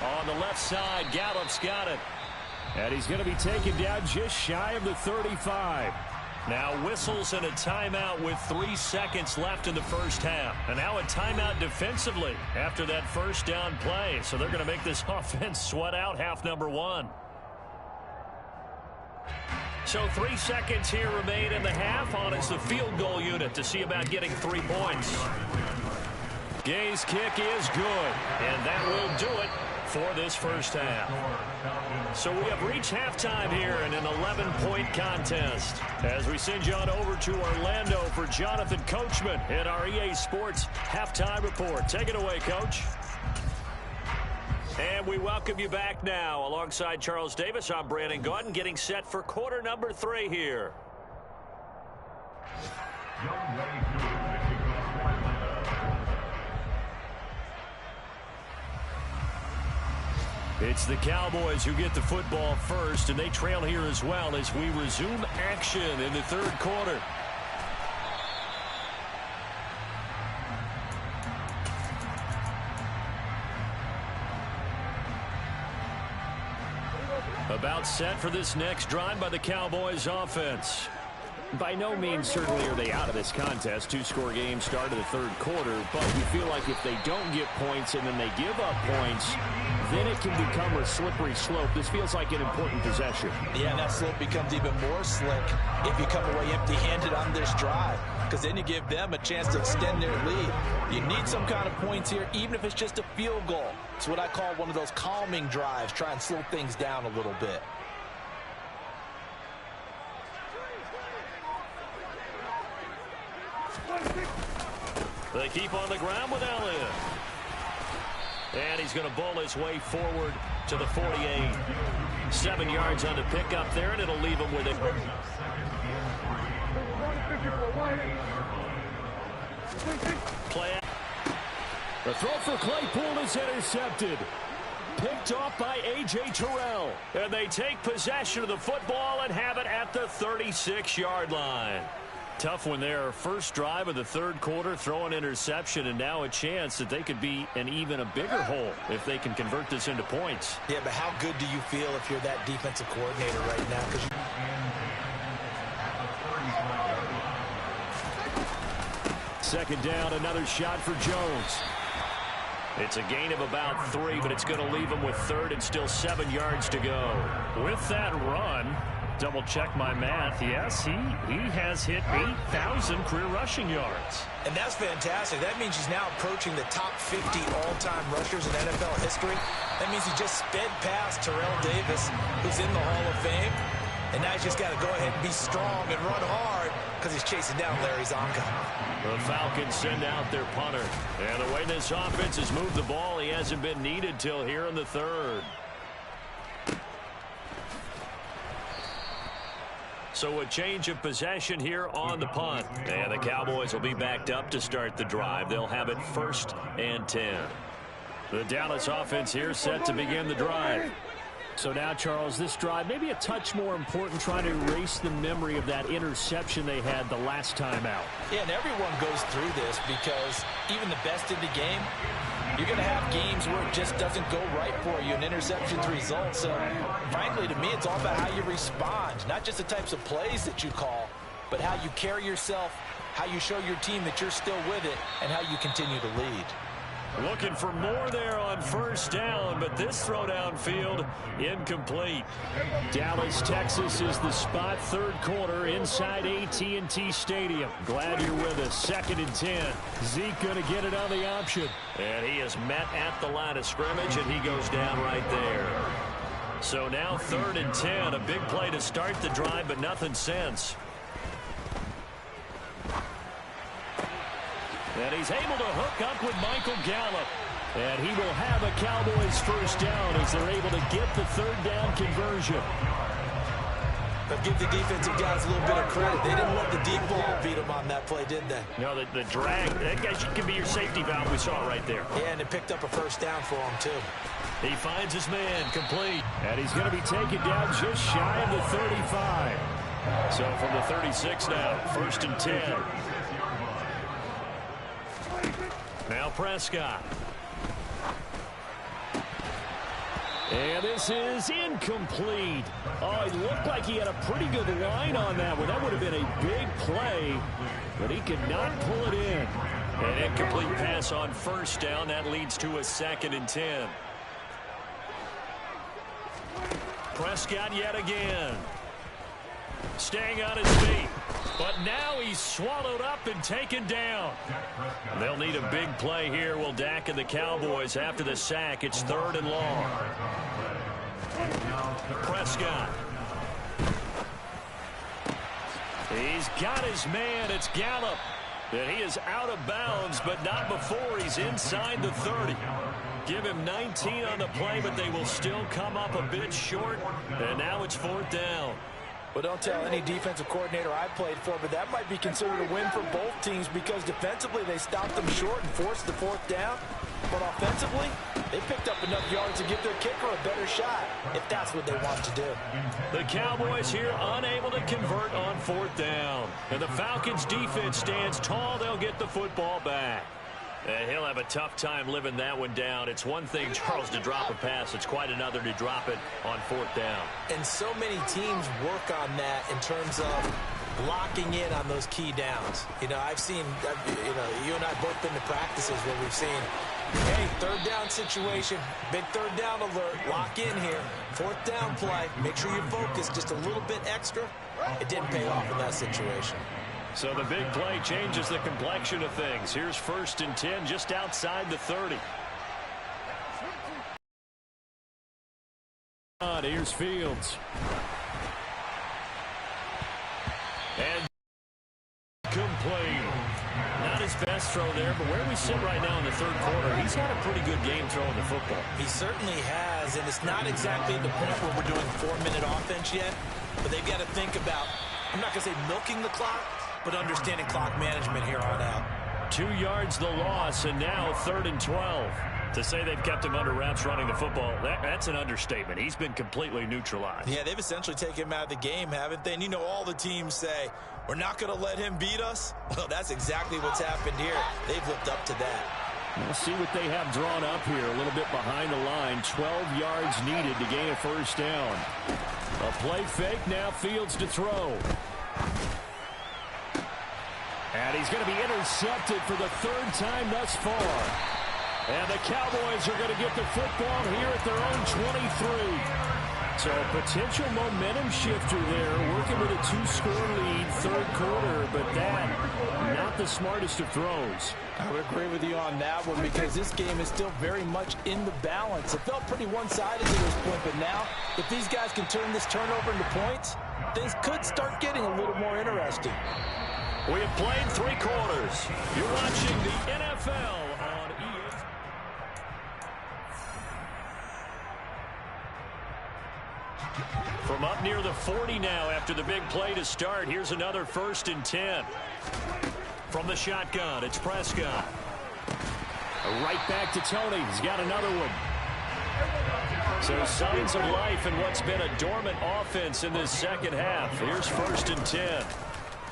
On the left side, Gallup's got it. And he's going to be taken down just shy of the 35. Now whistles and a timeout with 3 seconds left in the first half. And now a timeout defensively after that first down play. So they're going to make this offense sweat out half number one. So 3 seconds here remain in the half. On is the field goal unit to see about getting 3 points. Gay's kick is good, and that will do it for this first half. So we have reached halftime here in an 11-point contest. As we send you on over to Orlando for Jonathan Coachman in our EA Sports Halftime Report. Take it away, Coach. And we welcome you back now. Alongside Charles Davis, I'm Brandon Gaudin, getting set for quarter number 3 here. It's the Cowboys who get the football first, and they trail here as well as we resume action in the third quarter. About set for this next drive by the Cowboys offense. By no means certainly are they out of this contest. 2-score game start of the third quarter, but you feel like if they don't get points and then they give up points, then it can become a slippery slope. This feels like an important possession. Yeah, and that slope becomes even more slick if you come away empty-handed on this drive, because then you give them a chance to extend their lead. You need some kind of points here, even if it's just a field goal. It's what I call one of those calming drives. Try and slow things down a little bit. They keep on the ground with Elliott. And he's going to bowl his way forward to the 48. 7 yards on the pickup there, and it'll leave him with it. Play. The throw for Claypool is intercepted. Picked off by A.J. Terrell. And they take possession of the football and have it at the 36-yard line. Tough one there. First drive of the third quarter, throw an interception, and now a chance that they could be in even a bigger hole if they can convert this into points. Yeah, but how good do you feel if you're that defensive coordinator right now? Second down, another shot for Jones. It's a gain of about 3, but it's going to leave him with third and still 7 yards to go. With that run, double check my math. Yes, he has hit 8,000 career rushing yards. And that's fantastic. That means he's now approaching the top 50 all-time rushers in NFL history. That means he just sped past Terrell Davis, who's in the Hall of Fame. And now he's just got to go ahead and be strong and run hard because he's chasing down Larry Zonka. The Falcons send out their punter. And the way this offense has moved the ball, he hasn't been needed till here in the third. So a change of possession here on the punt. And the Cowboys will be backed up to start the drive. They'll have it 1st and 10. The Dallas offense here set to begin the drive. So now, Charles, this drive maybe a touch more important, trying to erase the memory of that interception they had the last time out. Yeah, and everyone goes through this because even the best in the game, you're going to have games where it just doesn't go right for you, and interceptions result. So, frankly, to me, it's all about how you respond, not just the types of plays that you call, but how you carry yourself, how you show your team that you're still with it, and how you continue to lead. Looking for more there on first down, but this throw downfield incomplete. Dallas, Texas is the spot, third quarter inside AT&T Stadium. Glad you're with us. 2nd and 10. Zeke going to get it on the option. And he is met at the line of scrimmage, and he goes down right there. So now 3rd and 10. A big play to start the drive, but nothing since. And he's able to hook up with Michael Gallup. And he will have a Cowboys first down as they're able to get the third down conversion. But give the defensive guys a little bit of credit. They didn't let the deep ball beat them on that play, did they? No, the drag, that guy can be your safety valve. We saw it right there. Yeah, and it picked up a first down for him, too. He finds his man, complete. And he's going to be taken down just shy of the 35. So from the 36 now, 1st and 10. Now Prescott. And this is incomplete. Oh, it looked like he had a pretty good line on that one. That would have been a big play, but he could not pull it in. An incomplete pass on first down. That leads to a 2nd and 10. Prescott yet again. Staying on his feet. But now he's swallowed up and taken down. They'll need a big play here, will Dak and the Cowboys. After the sack, it's 3rd and long. Prescott. He's got his man. It's Gallup. And he is out of bounds, but not before he's inside the 30. Give him 19 on the play, but they will still come up a bit short. And now it's 4th down. Well, don't tell any defensive coordinator I played for, but that might be considered a win for both teams because defensively they stopped them short and forced the 4th down. But offensively, they picked up enough yards to give their kicker a better shot if that's what they want to do. The Cowboys here unable to convert on 4th down. And the Falcons defense stands tall. They'll get the football back. And he'll have a tough time living that one down. It's one thing, Charles, to drop a pass. It's quite another to drop it on 4th down. And so many teams work on that in terms of locking in on those key downs. You know, I've seen, you and I both been to practices where we've seen, hey, 3rd down situation, big 3rd down alert, lock in here, 4th down play, make sure you focus just a little bit extra. It didn't pay off in that situation. So the big play changes the complexion of things. Here's 1st and 10 just outside the 30. Here's Fields. And complete. Not his best throw there, but where we sit right now in the 3rd quarter, he's had a pretty good game throwing the football. He certainly has, and it's not exactly at the point where we're doing 4-minute offense yet, but they've got to think about, I'm not going to say milking the clock, but understanding clock management here on out. 2 yards the loss, and now 3rd and 12. To say they've kept him under wraps running the football, that's an understatement. He's been completely neutralized. Yeah, they've essentially taken him out of the game, haven't they? And you know, all the teams say, we're not going to let him beat us. Well, that's exactly what's happened here. They've lived up to that. We'll see what they have drawn up here. A little bit behind the line. 12 yards needed to gain a 1st down. A play fake, now Fields to throw. And he's going to be intercepted for the 3rd time thus far. And the Cowboys are going to get the football here at their own 23. So a potential momentum shifter there, working with a 2-score lead, 3rd quarter, but that, not the smartest of throws. I would agree with you on that one because this game is still very much in the balance. It felt pretty one-sided to this point, but now, if these guys can turn this turnover into points, things could start getting a little more interesting. We have played 3 quarters. You're watching the NFL on EA. From up near the 40 now after the big play to start. Here's another 1st and 10. From the shotgun, it's Prescott. Right back to Tony. He's got another one. So signs of life in what's been a dormant offense in this 2nd half. Here's 1st and 10.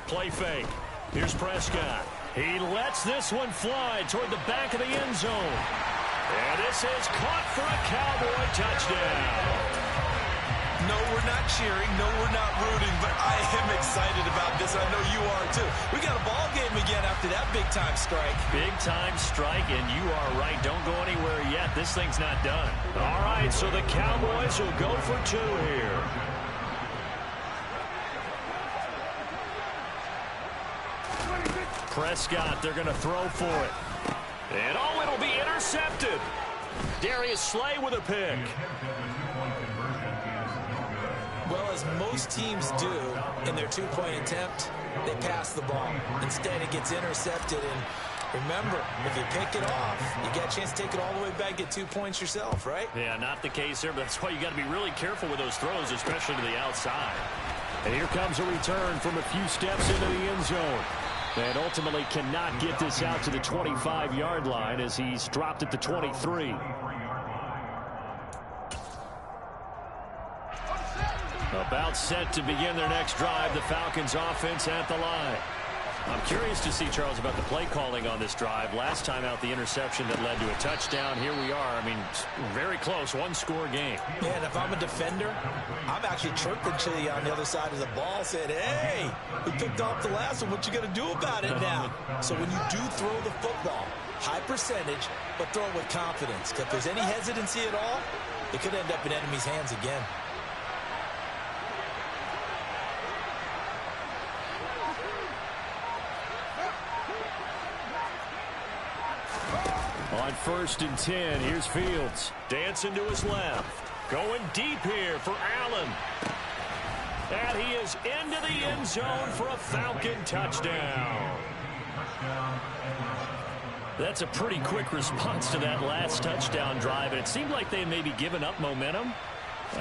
Play fake. Here's Prescott. He lets this one fly toward the back of the end zone. And this is caught for a Cowboy touchdown. No, we're not cheering. No, we're not rooting. But I am excited about this. I know you are, too. We got a ball game again after that big-time strike. Big-time strike, and you are right. Don't go anywhere yet. This thing's not done. All right, so the Cowboys will go for 2 here. Prescott, they're going to throw for it. And, oh, it'll be intercepted. Darius Slay with a pick. Well, as most teams do in their 2-point attempt, they pass the ball. Instead, it gets intercepted. And remember, if you pick it off, you get a chance to take it all the way back, get 2 points yourself, right? Yeah, not the case here, but that's why you got to be really careful with those throws, especially to the outside. And here comes a return from a few steps into the end zone. And ultimately cannot get this out to the 25-yard line as he's dropped at the 23. About set to begin their next drive. The Falcons offense at the line. I'm curious to see, Charles, about the play calling on this drive. Last time out, the interception that led to a touchdown. Here we are. I mean, very close, one-score game. Yeah, and if I'm a defender, I'm actually chirping to you on the other side of the ball, saying, hey, we picked off the last one. What you going to do about it now? So when you do throw the football, high percentage, but throw it with confidence. If there's any hesitancy at all, it could end up in enemy's hands again. On 1st and 10, here's Fields. Dancing to his left. Going deep here for Allen. And he is into the end zone for a Falcon touchdown. That's a pretty quick response to that last touchdown drive. And it seemed like they had maybe given up momentum.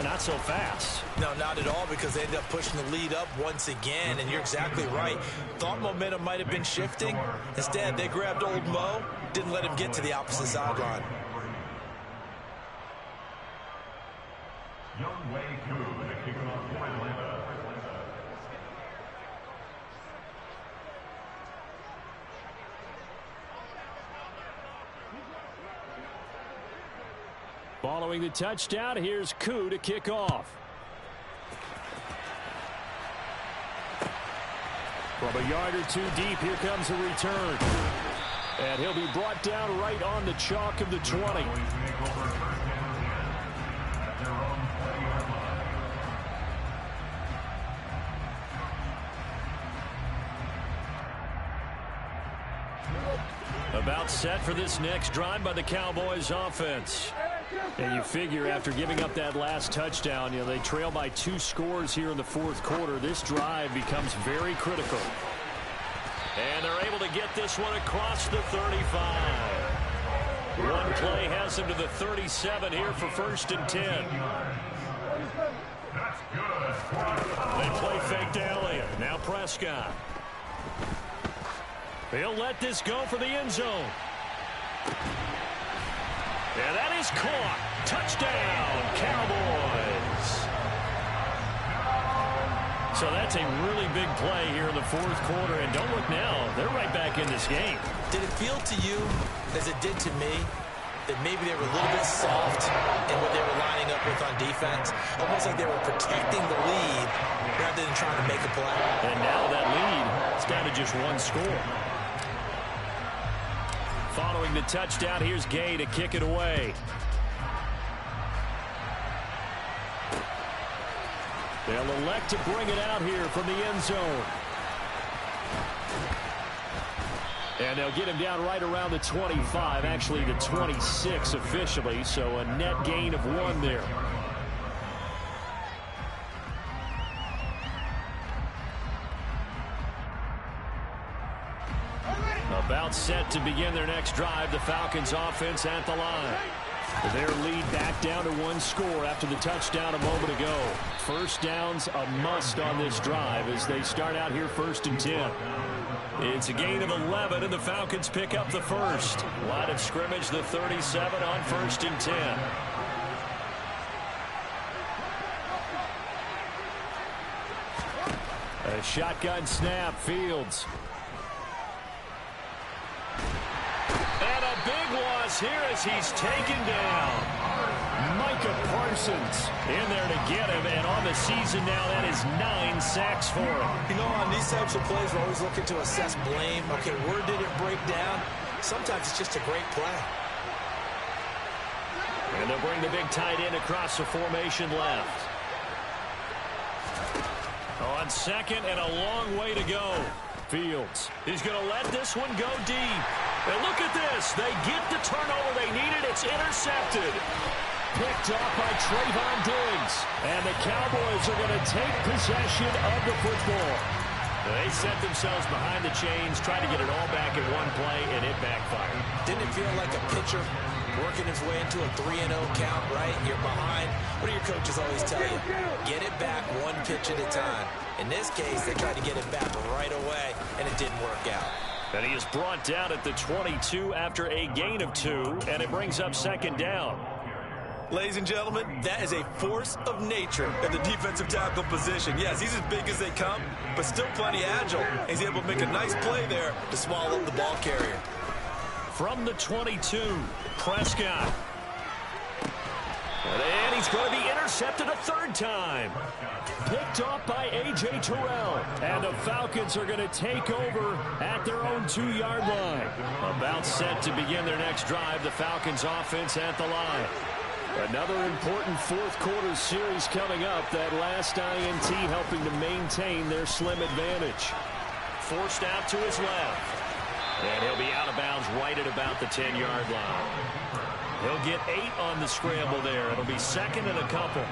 Not so fast. No, not at all, because they ended up pushing the lead up once again, and you're exactly right. Thought momentum might have been shifting. Instead, they grabbed old Mo, didn't let him get to the opposite sideline. Following the touchdown, here's Koo to kick off. From a yard or two deep, here comes a return. And he'll be brought down right on the chalk of the 20. About set for this next drive by the Cowboys offense. And you figure after giving up that last touchdown, they trail by 2 scores here in the 4th quarter. This drive becomes very critical. And they're able to get this one across the 35. One play has them to the 37 here for 1st and 10. They play fake to Elliott. Now Prescott. He'll let this go for the end zone. And that is caught. Touchdown, Cowboys. So that's a really big play here in the 4th quarter. And don't look now, they're right back in this game. Did it feel to you, as it did to me, that maybe they were a little bit soft in what they were lining up with on defense? Almost like they were protecting the lead rather than trying to make a play. And now that lead is down to just 1 score. Following the touchdown, here's Gay to kick it away. They'll elect to bring it out here from the end zone. And they'll get him down right around the 25, actually the 26 officially, so a net gain of 1 there. About set to begin their next drive, the Falcons offense at the line. Their lead back down to 1 score after the touchdown a moment ago. First down's a must on this drive as they start out here 1st and 10. It's a gain of 11, and the Falcons pick up the first. Line of scrimmage, the 37 on 1st and 10. A shotgun snap, Fields. And a big loss here as he's taken down. Micah Parsons in there to get him, and on the season now, that is 9 sacks for him. You know, on these types of plays, we're always looking to assess blame. Okay, where did it break down? Sometimes it's just a great play. And they'll bring the big tight end across the formation left. On second and a long way to go. Fields. He's going to let this one go deep. And look at this. They get the turnover they needed. It's intercepted. Picked off by Trayvon Diggs. And the Cowboys are going to take possession of the football. They set themselves behind the chains, tried to get it all back in one play, and it backfired. Didn't it feel like a pitcher working his way into a 3-0 count, right? You're behind. What do your coaches always tell you? Get it back 1 pitch at a time. In this case, they tried to get it back right away, and it didn't work out. And he is brought down at the 22 after a gain of 2, and it brings up 2nd down. Ladies and gentlemen, that is a force of nature at the defensive tackle position. Yes, he's as big as they come, but still plenty agile. He's able to make a nice play there to swallow up the ball carrier. From the 22, Prescott. And he's going to be intercepted a third time. Picked off by A.J. Terrell. And the Falcons are going to take over at their own 2-yard line. About set to begin their next drive. The Falcons offense at the line. Another important fourth-quarter series coming up. That last INT helping to maintain their slim advantage. Forced out to his left. And he'll be out of bounds right at about the 10-yard line. He'll get 8 on the scramble there. It'll be second and a couple.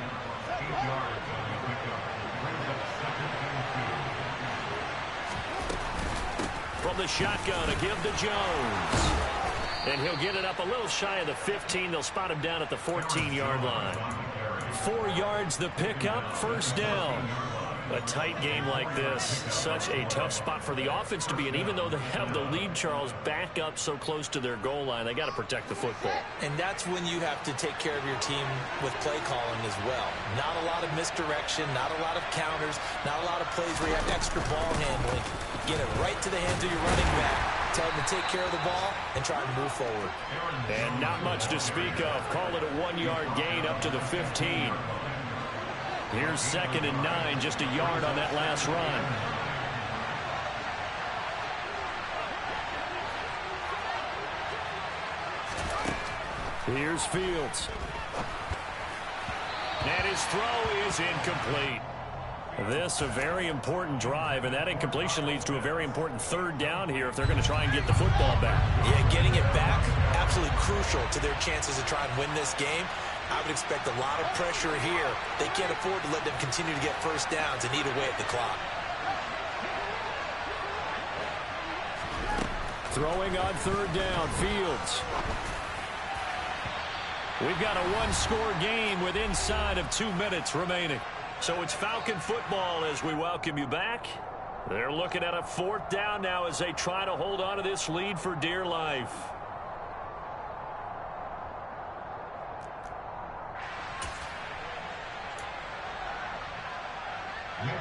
From the shotgun, a give to Jones. And he'll get it up a little shy of the 15. They'll spot him down at the 14-yard line. 4 yards the pickup, first down. A tight game like this, such a tough spot for the offense to be in. Even though they have the lead, Charles, back up so close to their goal line, they got to protect the football. And that's when you have to take care of your team with play calling as well. Not a lot of misdirection, not a lot of counters, not a lot of plays where you have extra ball handling. Get it right to the hands of your running back. Tell him to take care of the ball and try to move forward. And not much to speak of. Call it a 1-yard gain up to the 15. Here's second and 9, just a yard on that last run. Here's Fields. And his throw is incomplete. This a very important drive, and that incompletion leads to a very important third down here if they're going to try and get the football back. Yeah, getting it back, absolutely crucial to their chances to try and win this game. I would expect a lot of pressure here. They can't afford to let them continue to get first downs and eat away at the clock. Throwing on third down, Fields. We've got a one-score game with inside of 2 minutes remaining. So it's Falcon football as we welcome you back. They're looking at a fourth down now as they try to hold on to this lead for dear life.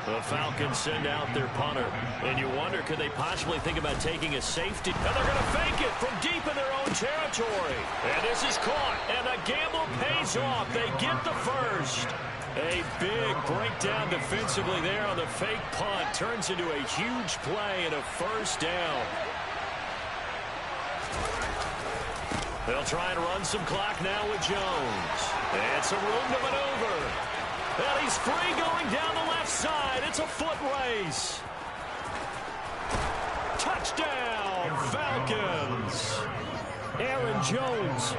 The Falcons send out their punter. And you wonder, could they possibly think about taking a safety? And they're going to fake it from deep in their own territory. And this is caught. And the gamble pays off. They get the first. A big breakdown defensively there on the fake punt. Turns into a huge play and a first down. They'll try and run some clock now with Jones. And some room to maneuver. And he's free going down the left side. It's a foot race. Touchdown, Falcons. Aaron Jones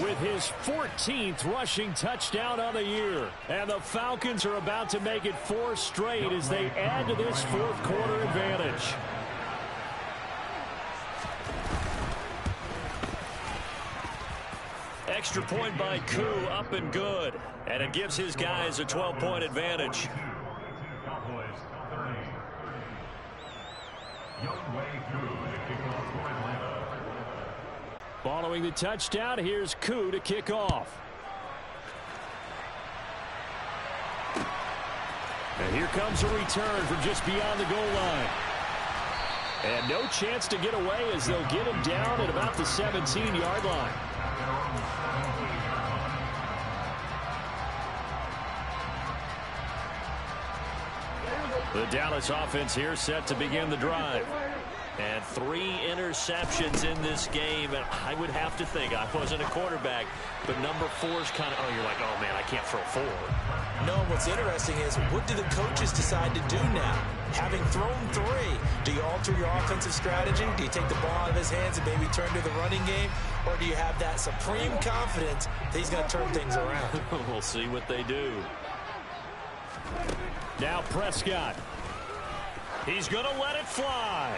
with his 14th rushing touchdown on the year. And the Falcons are about to make it 4 straight as they add to this fourth quarter advantage. Extra point by Koo, up and good. And it gives his guys a 12-point advantage. Following the touchdown, here's Koo to kick off. And here comes a return from just beyond the goal line. And no chance to get away as they'll get him down at about the 17-yard line. The Dallas offense here set to begin the drive. And 3 interceptions in this game. And I would have to think, I wasn't a quarterback, but number 4's kind of, oh, you're like, oh, man, I can't throw 4. No, what's interesting is, what do the coaches decide to do now? Having thrown 3, do you alter your offensive strategy? Do you take the ball out of his hands and maybe turn to the running game? Or do you have that supreme confidence that he's going to turn things around? We'll see what they do. Now Prescott. He's going to let it fly.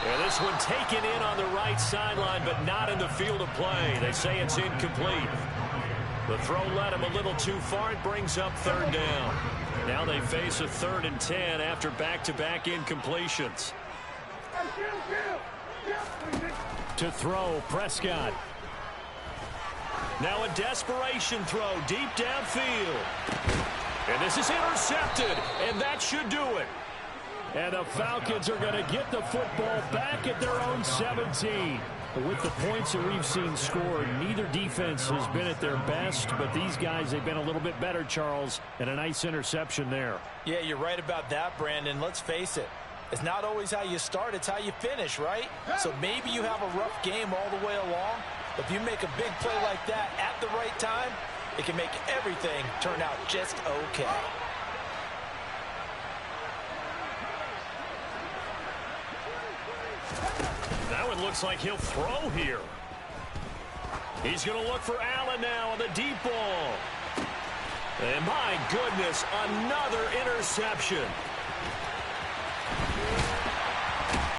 And this one taken in on the right sideline, but not in the field of play. They say it's incomplete. The throw led him a little too far. It brings up third down. Now they face a 3rd and 10 after back-to-back incompletions. To throw, Prescott. Now a desperation throw deep downfield. And this is intercepted, and that should do it. And the Falcons are going to get the football back at their own 17. With the points that we've seen scored, neither defense has been at their best, but these guys, they've been a little bit better, Charles, and a nice interception there. Yeah, you're right about that, Brandon. Let's face it. It's not always how you start, it's how you finish, right? So maybe you have a rough game all the way along, but if you make a big play like that at the right time, it can make everything turn out just okay. That one looks like he'll throw here. He's going to look for Allen now on the deep ball. And my goodness, another interception.